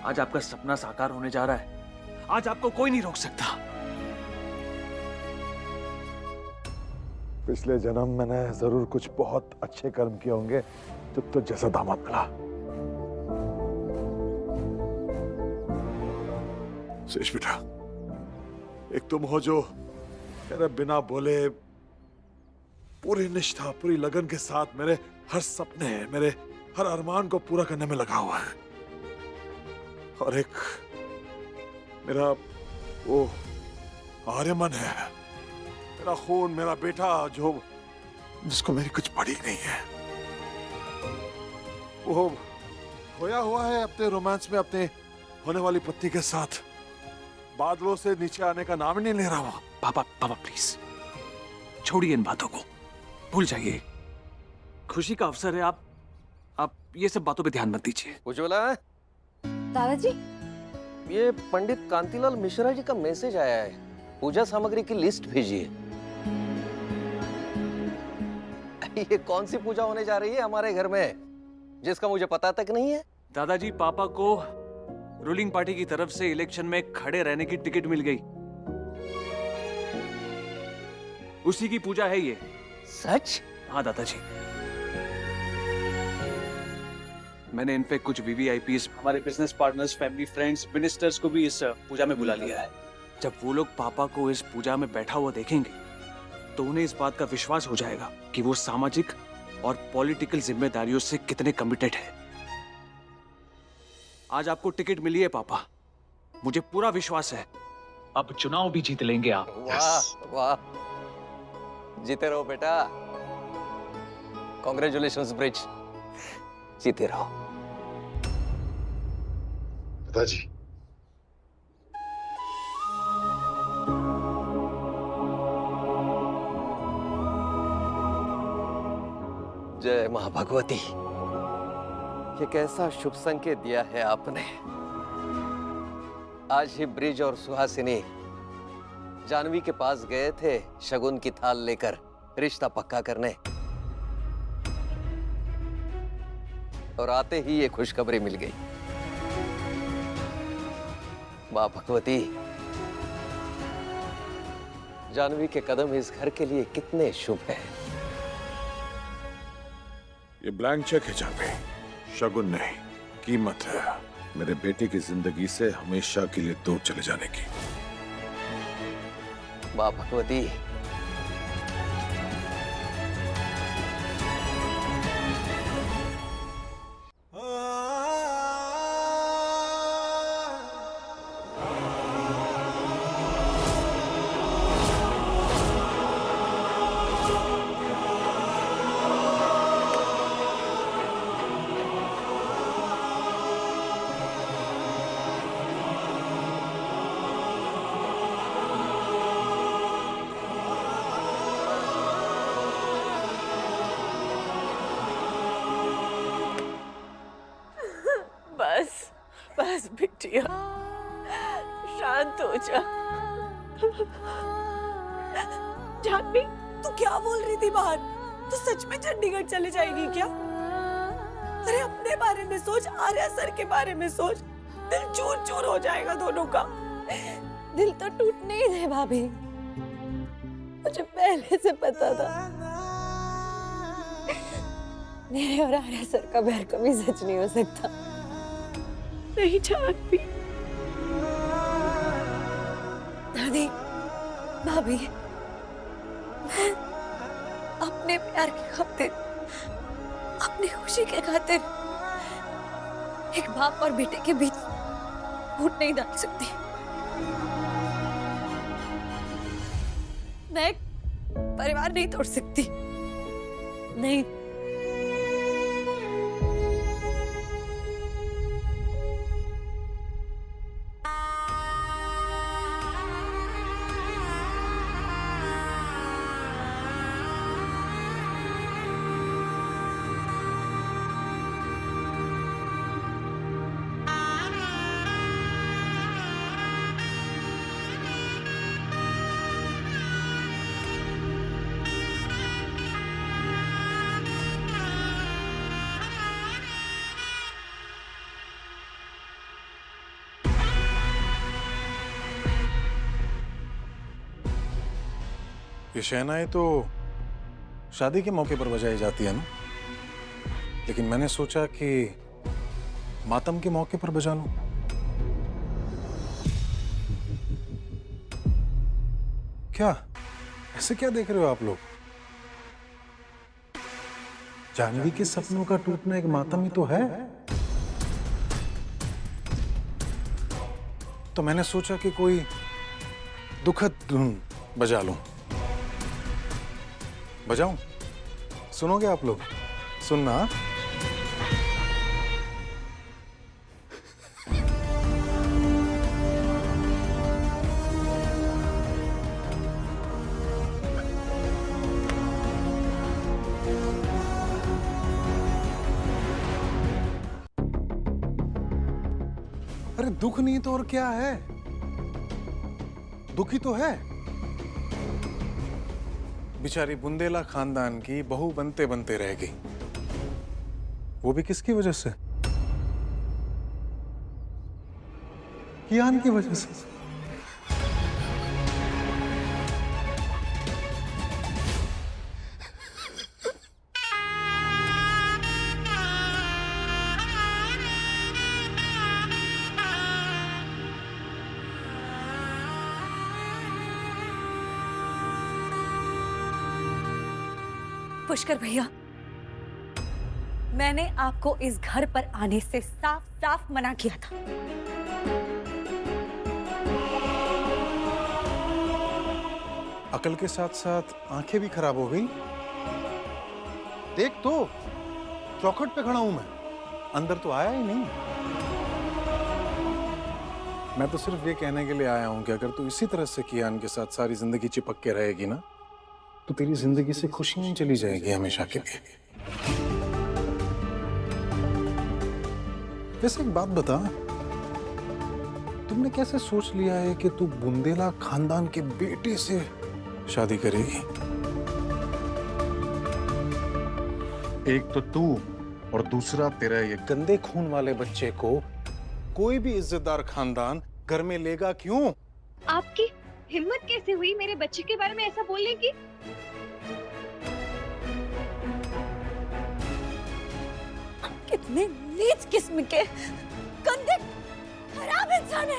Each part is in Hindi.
आज आपका सपना साकार होने जा रहा है। आज आपको कोई नहीं रोक सकता। पिछले जन्म मैंने जरूर कुछ बहुत अच्छे कर्म किए होंगे जब तो जैसा दामाद मिला। शेष बेटा, एक तुम हो जो मेरे बिना बोले पूरी निष्ठा, पूरी लगन के साथ मेरे हर सपने, मेरे हर अरमान को पूरा करने में लगा हुआ है। और एक मेरा वो आर्यमन है, मेरा खून, मेरा बेटा, जो जिसको मेरी कुछ पड़ी नहीं है। वो खोया हुआ है अपने रोमांस में अपने होने वाली पत्नी के साथ। बादलों से नीचे आने का नाम ही नहीं ले रहा वो। पापा पापा प्लीज छोड़िए इन बातों को, भूल जाइए। खुशी का अवसर है, आप ये सब बातों पे ध्यान मत दीजिए। उज्ज्वला, दादाजी, ये पंडित कांतिलाल मिश्रा जी का मैसेज आया है, पूजा सामग्री की लिस्ट भेजिए। ये कौन सी पूजा होने जा रही है हमारे घर में जिसका मुझे पता तक नहीं है? दादाजी, पापा को रूलिंग पार्टी की तरफ से इलेक्शन में खड़े रहने की टिकट मिल गई। उसी की पूजा है ये। सच? हाँ दादाजी, मैंने इनफैक्ट कुछ वीवीआईपीज, हमारे business partners, family friends, ministers को भी इस पूजा में बुला लिया है। जब वो लोग पापा को इस पूजा में बैठा हुआ देखेंगे तो उन्हें इस बात का विश्वास हो जाएगा कि वो सामाजिक और पॉलिटिकल जिम्मेदारियों से कितने कमिटेड है। आज आपको टिकट मिली है पापा, मुझे पूरा विश्वास है अब चुनाव भी जीत लेंगे आप। वाह वाह, जीते रहो बेटा। कॉन्ग्रेचुलेशंस ब्रिज, जीते रहो। दादाजी, जय मां भगवती, ये कैसा शुभ संकेत दिया है आपने। आज ही ब्रिज और सुहासिनी जानवी के पास गए थे शगुन की थाल लेकर रिश्ता पक्का करने, और आते ही ये खुशखबरी मिल गई। मां भगवती, जानवी के कदम इस घर के लिए कितने शुभ हैं। ये ब्लैंक चेक है जापे, शगुन नहीं, कीमत है मेरे बेटे की जिंदगी से हमेशा के लिए दूर चले जाने की। मां भगवती, बस बस बिटिया, शांत हो जा। जानवी, तू क्या बोल रही थी बाहर? तू सच में चंडीगढ़ चले जाएगी क्या? अरे अपने बारे में सोच, आर्या सर के बारे में सोच। दिल चूर चूर हो जाएगा दोनों का। दिल तो टूटने ही दे भाभी, मुझे पहले से पता था मेरे और आर्या सर का प्यार कभी सच नहीं हो सकता। नहीं जानवी, दादी, भाभी, मैं अपने प्यार की खातिर, अपनी खुशी के खातिर एक बाप और बेटे के बीच फूट नहीं डाल सकती। मैं एक परिवार नहीं तोड़ सकती, नहीं। ये शहनाई तो शादी के मौके पर बजाई जाती है ना, लेकिन मैंने सोचा कि मातम के मौके पर बजा लूं। क्या ऐसे क्या देख रहे हो आप लोग? जानवी के सपनों का टूटना एक मातम ही तो है। तो मैंने सोचा कि कोई दुखद धुन बजा लूं। बजाऊं? सुनोगे आप लोग? सुनना। अरे दुख नहीं तो और क्या है? दुखी तो है। बेचारी बुंदेला खानदान की बहू बनते बनते रह गई, वो भी किसकी वजह से? कियान की वजह से। पुष्कर भैया, मैंने आपको इस घर पर आने से साफ साफ मना किया था। अकल के साथ साथ आंखें भी खराब हो गई। देख तो, चौखट पे खड़ा हूं मैं, अंदर तो आया ही नहीं। मैं तो सिर्फ ये कहने के लिए आया हूं कि अगर तू इसी तरह से कियान के साथ सारी जिंदगी चिपक के रहेगी ना, तो तेरी जिंदगी से खुशियां चली जाएगी हमेशा के लिए। वैसे एक बात बता, तुमने कैसे सोच लिया है कि तू बुंदेला खानदान के बेटे से शादी करेगी? एक तो तू और दूसरा तेरा ये गंदे खून वाले बच्चे को कोई भी इज्जतदार खानदान घर में लेगा क्यों? आपकी हिम्मत कैसे हुई मेरे बच्चे के बारे में ऐसा बोलने की? कितने नीच किस्म के गंदे खराब इंसान है।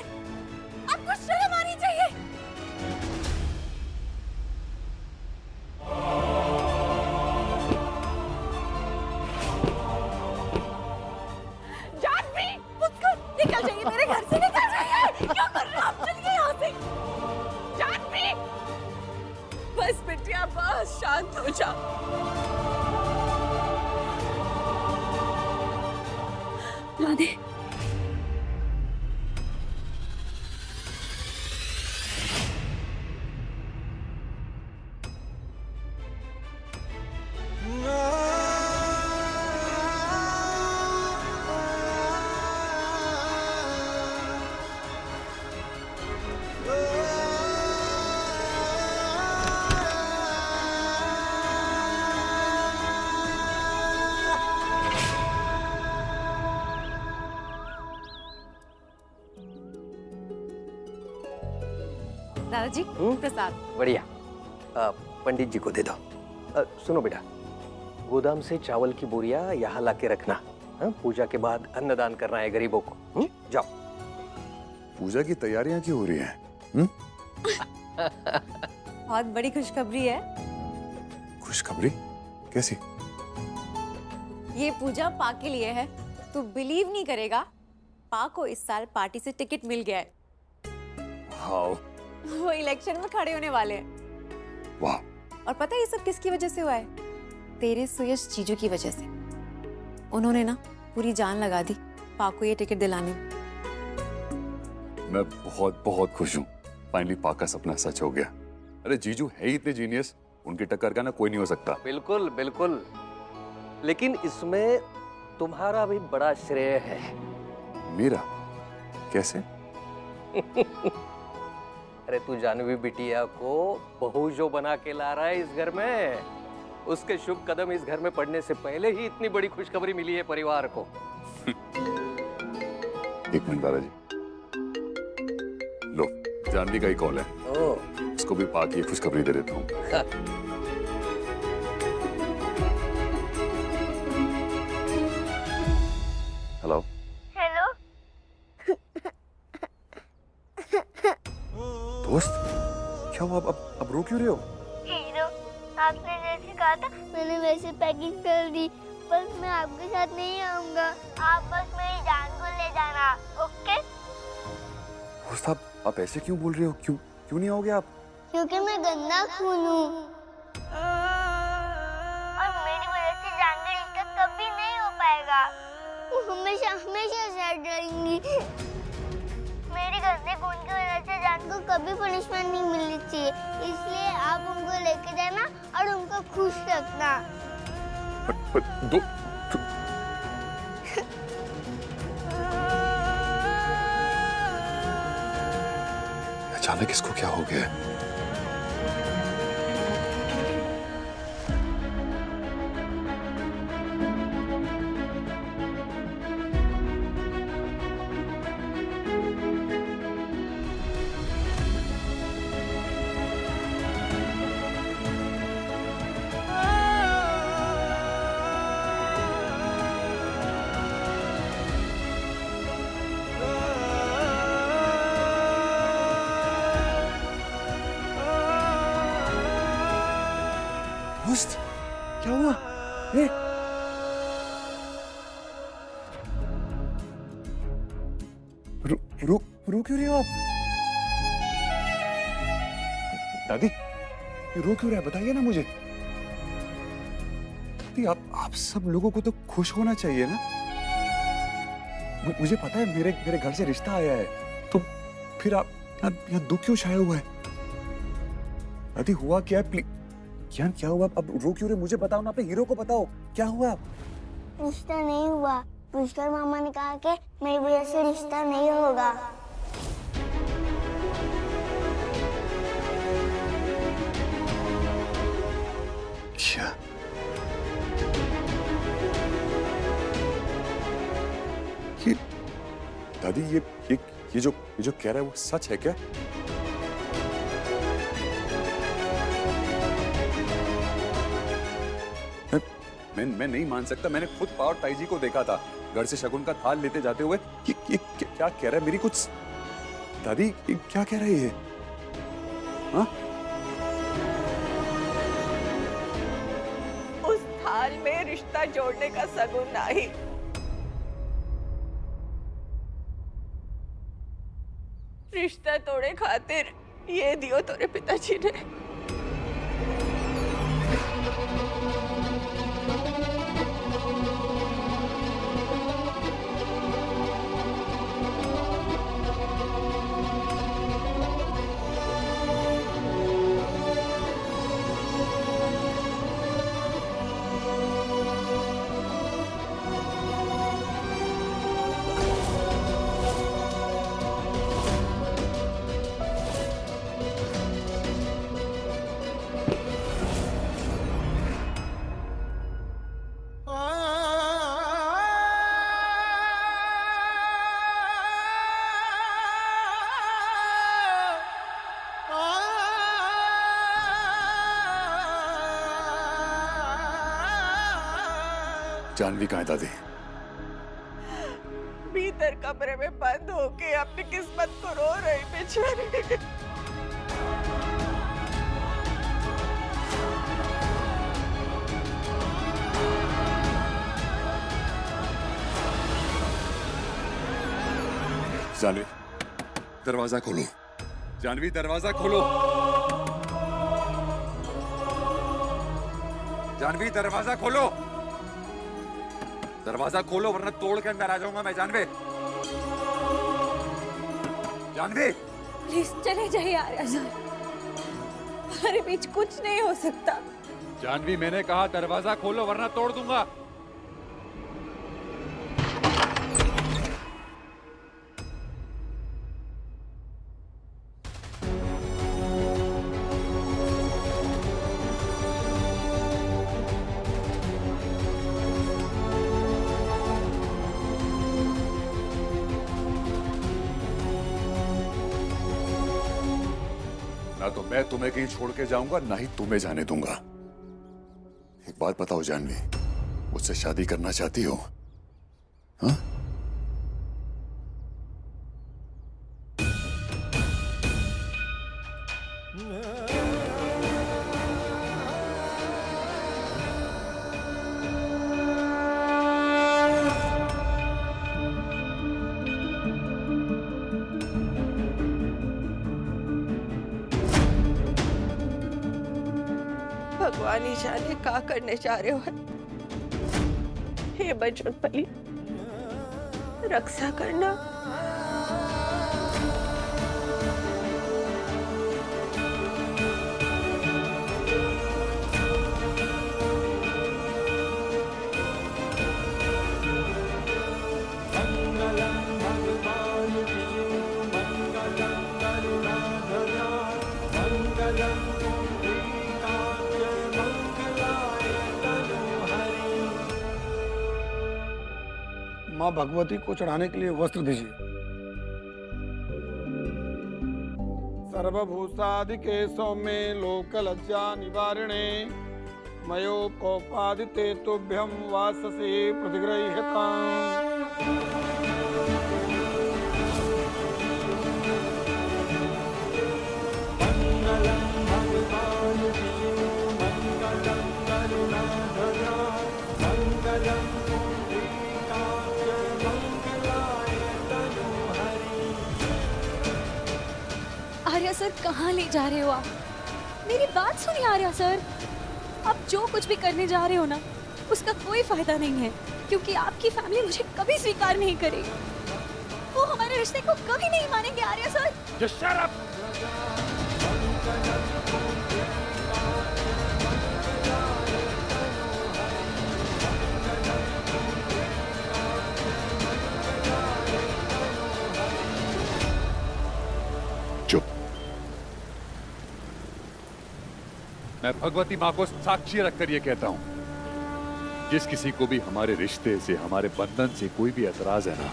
आपको शर्म आनी चाहिए। जानवी, उसको निकल जाइए, मेरे घर से निकल जाइए। क्या कर रहे हो आप? चलिए यहाँ से। जानवी, बस बिटिया बस, शांत हो जा। राधे, दादाजी प्रसाद। बढ़िया। पंडित जी को दे दो। सुनो बेटा, गोदाम से चावल की बोरियां यहाँ ला के रखना। पूजा के बाद अन्नदान करना है गरीबों को। जाओ। पूजा की तैयारियां क्यों हो रही हैं? बहुत बड़ी खुशखबरी है। खुशखबरी? कैसी? ये पूजा पा के लिए है। तू बिलीव नहीं करेगा, पा को इस साल पार्टी से टिकट मिल गया है। वाह। वो इलेक्शन में खड़े होने वाले हैं। वाह। और पता है ये सब किसकी वजह से हुआ है? तेरे सुयश जीजू की वजह से। उन्होंने ना पूरी जान लगा दी पा को ये टिकट दिलाने में। मैं बहुत बहुत खुश हूँ, फाइनली पा का सपना सच हो गया। अरे जीजू है ही इतने जीनियस, उनकी टक्कर का ना कोई नहीं हो सकता। बिल्कुल बिल्कुल, लेकिन इसमें तुम्हारा भी बड़ा श्रेय है। मेरा? कैसे? अरे तू जानवी बिटिया को बहू जो बना के ला रहा है इस घर में, उसके शुभ कदम इस घर में पड़ने से पहले ही इतनी बड़ी खुशखबरी मिली है परिवार को। एक मिनट दादाजी, लो जानवी का ही कॉल है। ओह। उसको भी पाक ये खुशखबरी दे देता हूँ। Hello hello. दोस्त, क्या हुआ? अब रो क्यों रहे हो? हीरो, आपने जैसे कहा था मैंने वैसे पैकिंग कर दी। बस मैं आपके साथ नहीं आऊंगा, आप बस मेरी जान को ले जाना, ओके? दोस्त, आप ऐसे क्यों बोल रहे हो? क्यों नहीं आओगे आप? क्योंकि मैं गंदा खून हूँ और मेरी वजह से जान का रिश्ता कभी नहीं हो पाएगा। वो हमेशा हमेशा सैड रहेंगी। मेरी गंदे खून की वजह से जान को कभी पनिशमेंट नहीं मिलनी चाहिए, इसलिए आप उनको लेके जाना और उनको खुश रखना। अचानक इसको क्या हो गया है? दोस्त, क्या हुआ? रो क्यों रहे हो आप? दादी, ये रो क्यों रहा है? बताइए ना मुझे। दादी, आप सब लोगों को तो खुश होना चाहिए ना। मुझे पता है मेरे घर से रिश्ता आया है, तो फिर आप यहाँ दुख क्यों छाया हुआ है? दादी, हुआ क्या है? प्लीज क्या हुआ? अब रो क्यों रहे? मुझे बताओ ना, अपने हीरो को बताओ, क्या हुआ? रिश्ता नहीं हुआ। पुष्कर मामा ने कहा कि मेरी वजह से रिश्ता नहीं होगा। क्या? ये दादी, ये जो कह रहा है वो सच है क्या? मैं नहीं मान सकता। मैंने खुद पावर ताई जी को देखा था घर से शगुन का थाल लेते जाते हुए। ये क्या कह रहा है? मेरी कुछ दादी, क्या कह रही है? हाँ? उस थाल में रिश्ता जोड़ने का सगुन नहीं, रिश्ता तोड़े खातिर ये दियो तोरे पिताजी ने। जानवी कहाँ है दादी? भीतर कमरे में बंद होके अपनी किस्मत को रो रही बेचारी। जानवी, दरवाजा खोलो। जानवी, दरवाजा खोलो। जानवी, दरवाजा खोलो। दरवाजा खोलो वरना तोड़ के अंदर आ जाऊंगा मैं। जानवी, जानवी, प्लीज चले जाइए आर्या सर, हमारे बीच कुछ नहीं हो सकता। जानवी, मैंने कहा दरवाजा खोलो वरना तोड़ दूंगा। ना तो मैं तुम्हें कहीं छोड़ के जाऊंगा, ना ही तुम्हें जाने दूंगा। एक बात बताओ जानवी, मुझसे शादी करना चाहती हो? हाँ? भगवान ही जाने क्या करने जा रहे हो। हे बजरंग बली, रक्षा करना। माँ भगवती को चढ़ाने के लिए वस्त्र दीजिए। सर्वभूषादिके सौम्ये लोकलज्जा निवारिणे मयोपपादिते तुभ्यं वाससे प्रतिगृह्यताम्। आर्या सर, कहाँ ले जा रहे हो आप? मेरी बात सुनिए आर्या सर, आप जो कुछ भी करने जा रहे हो ना, उसका कोई फायदा नहीं है, क्योंकि आपकी फैमिली मुझे कभी स्वीकार नहीं करेगी। वो हमारे रिश्ते को कभी नहीं मानेंगे Arya sir. Just shut up! चुप। मैं भगवती माँ को साक्षी रखकर ये कहता हूं, जिस किसी को भी हमारे रिश्ते से, हमारे बंधन से कोई भी एतराज है ना,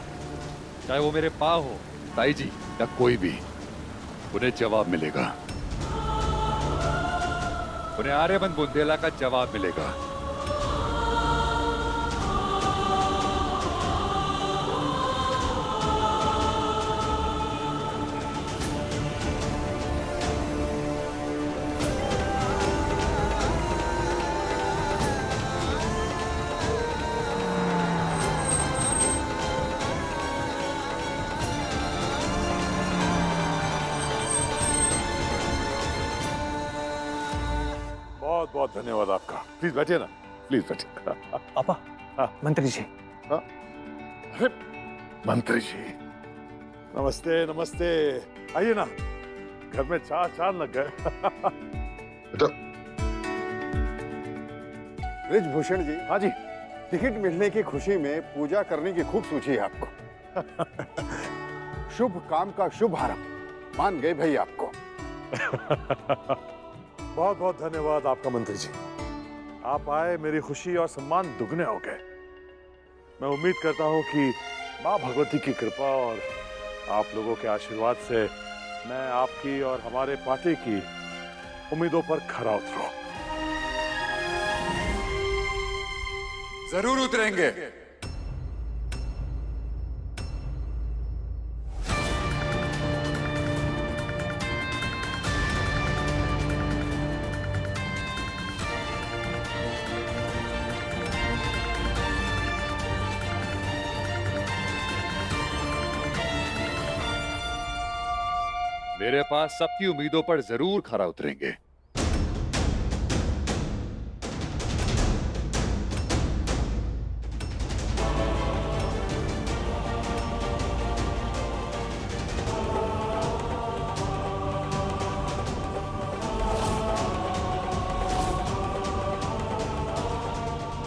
चाहे वो मेरे पा हो, ताई जी, या कोई भी, उन्हें जवाब मिलेगा। उन्हें आर्यमन बुंदेला का जवाब मिलेगा। बहुत बहुत धन्यवाद आपका। प्लीज बैठिए ना, प्लीज बैठिए। पापा, मंत्री जी। अरे मंत्री जी, नमस्ते नमस्ते, आइए ना, घर में चार लग गए। ब्रिजभूषण जी। हाँ जी। टिकट मिलने की खुशी में पूजा करने की खूब सोची है आपको। शुभ काम का शुभ आरंभ, मान गए भाई आपको। बहुत बहुत धन्यवाद आपका मंत्री जी। आप आए, मेरी खुशी और सम्मान दुगने हो गए। मैं उम्मीद करता हूं कि माँ भगवती की कृपा और आप लोगों के आशीर्वाद से मैं आपकी और हमारे पार्टी की उम्मीदों पर खरा उतरूं। जरूर उतरेंगे। मेरे पास सबकी उम्मीदों पर जरूर खरा उतरेंगे।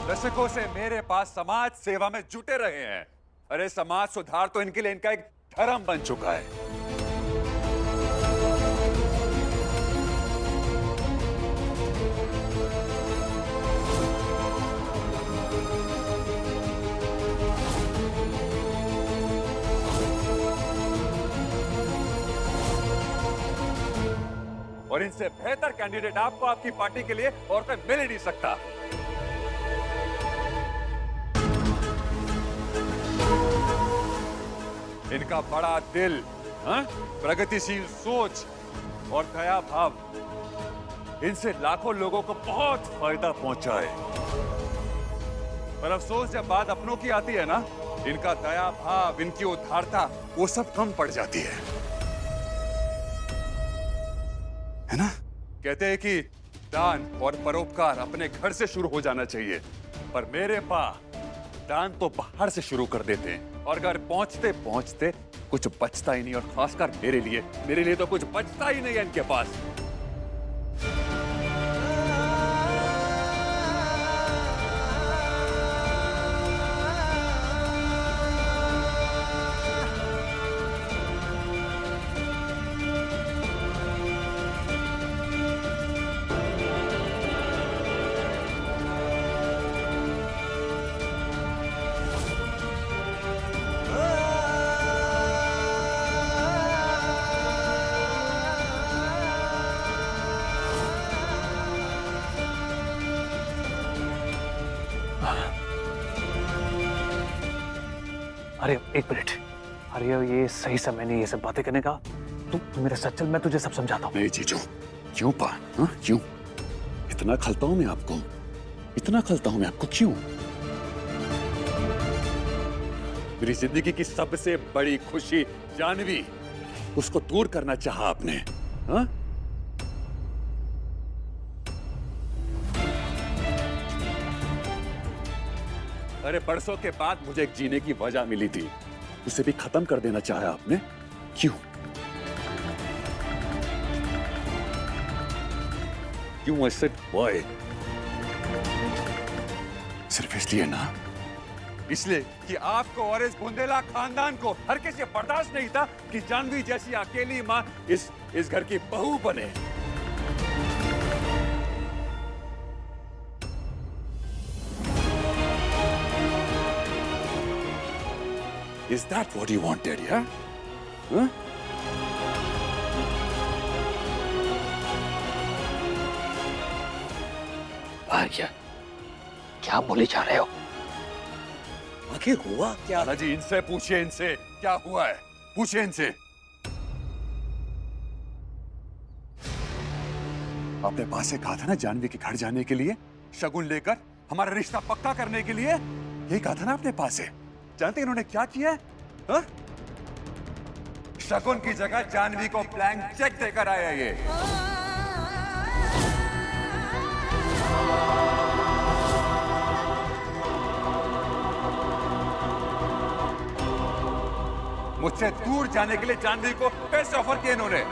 दशकों से मेरे पास समाज सेवा में जुटे रहे हैं। अरे समाज सुधार तो इनके लिए इनका एक धर्म बन चुका है। और इनसे बेहतर कैंडिडेट आपको आपकी पार्टी के लिए और कोई मिल ही नहीं सकता। इनका बड़ा दिल, प्रगतिशील सोच और दया भाव इनसे लाखों लोगों को बहुत फायदा पहुंचा है। पर अफसोस जब बात अपनों की आती है ना, इनका दया भाव, इनकी उदारता, वो सब कम पड़ जाती है ना? कहते हैं कि दान और परोपकार अपने घर से शुरू हो जाना चाहिए, पर मेरे पास दान तो बाहर से शुरू कर देते हैं और घर पहुंचते पहुंचते कुछ बचता ही नहीं, और खासकर मेरे लिए तो कुछ बचता ही नहीं है इनके पास। अरे एक मिनट, अरे ये सही समय नहीं ये सब बातें करने का। तू मेरे साथ चल, मैं तुझे सब समझाता हूँ। नहीं जीजू, क्यों पा? क्यों इतना खलता हूं मैं आपको? इतना खलता हूं मैं आपको क्यों? मेरी जिंदगी की सबसे बड़ी खुशी जानवी, उसको दूर करना चाहा आपने। हाँ? अरे बरसों के बाद मुझे एक जीने की वजह मिली थी, उसे भी खत्म कर देना चाहा आपने। क्यों? क्यों? I said why? सिर्फ इसलिए ना, इसलिए कि आपको और इस बुंदेला खानदान को हर किसी बर्दाश्त नहीं था कि जानवी जैसी अकेली मां इस घर की बहू बने। Is that what you wanted, yeah? Huh? भार्या, क्या बोले जा रहे हो? आखिर हुआ क्या? जी इनसे पूछिए, इनसे क्या हुआ है, पूछिए इनसे। आपने पास से कहा था ना जानवी के घर जाने के लिए, शगुन लेकर हमारा रिश्ता पक्का करने के लिए, यही कहा था ना आपने पास से। जानते इन्होंने क्या किया है? हा? शगुन की जगह जानवी को ब्लैंक चेक देकर आया ये। मुझसे दूर जाने के लिए जानवी को पैसे ऑफर किए इन्होंने।